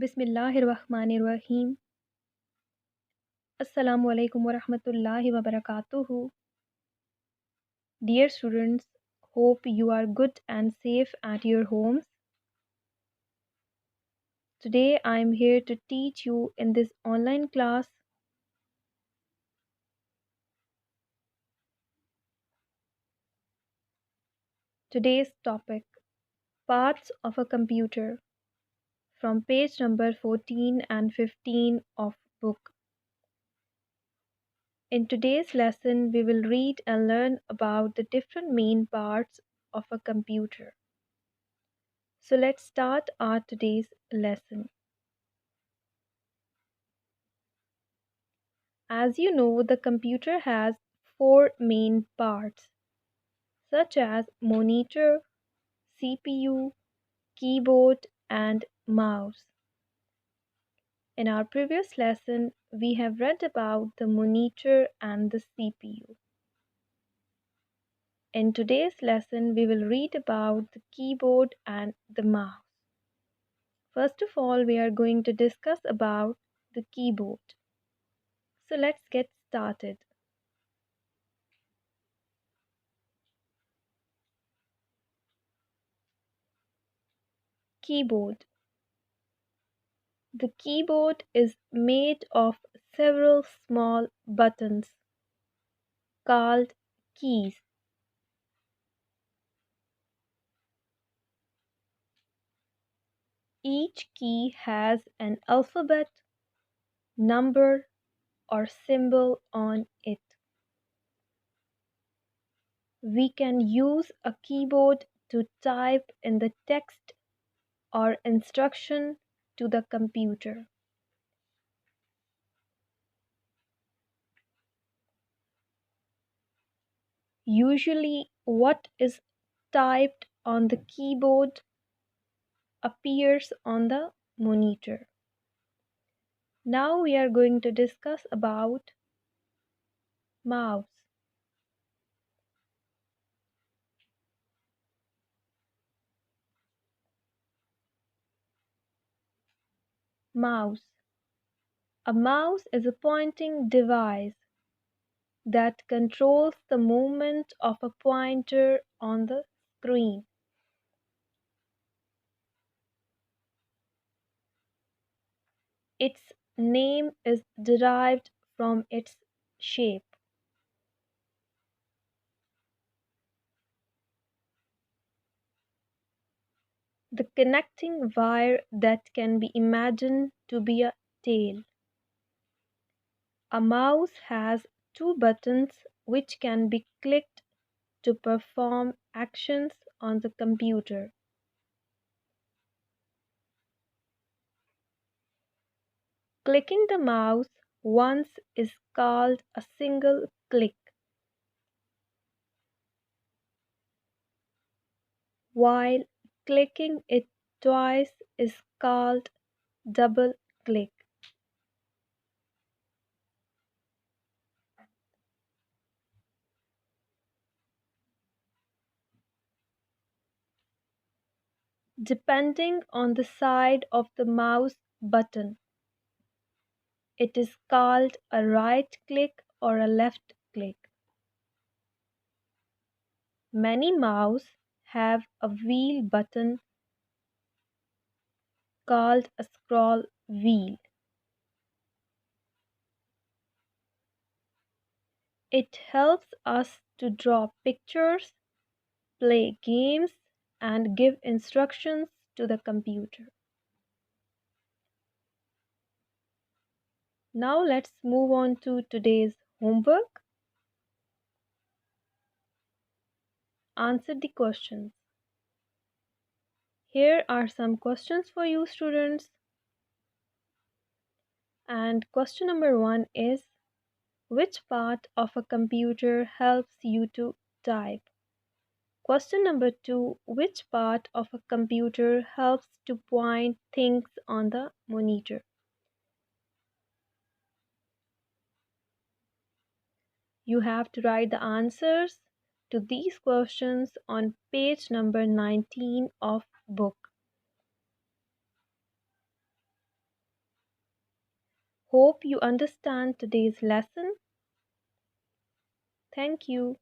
Bismillahirrahmanirrahim. Assalamu alaikum wa rahmatullahi wa barakatuhu. Dear students, hope you are good and safe at your homes. Today I am here to teach you in this online class. Today's topic, parts of a computer, from page number 14 and 15 of book. In today's lesson, we will read and learn about the different main parts of a computer. So let's start our today's lesson. As you know, the computer has four main parts, such as monitor, CPU, keyboard, and mouse. In our previous lesson, we have read about the monitor and the CPU. In today's lesson, we will read about the keyboard and the mouse. First of all, we are going to discuss about the keyboard. So let's get started. Keyboard. The keyboard is made of several small buttons called keys. Each key has an alphabet, number, or symbol on it. We can use a keyboard to type in the text or instruction to the computer. Usually, what is typed on the keyboard appears on the monitor. Now we are going to discuss about mouse. Mouse. A mouse is a pointing device that controls the movement of a pointer on the screen. Its name is derived from its shape. The connecting wire that can be imagined to be a tail. A mouse has two buttons which can be clicked to perform actions on the computer. Clicking the mouse once is called a single click, while clicking it twice is called double click. Depending on the side of the mouse button, it is called a right click or a left click. Many mouse have a wheel button called a scroll wheel. It helps us to draw pictures, play games, and give instructions to the computer. Now let's move on to today's homework. Answer the questions. Here are some questions for you students. And question number 1 is, which part of a computer helps you to type? Question number 2, which part of a computer helps to point things on the monitor? You have to write the answers to these questions on page number 19 of book. Hope you understand today's lesson. Thank you.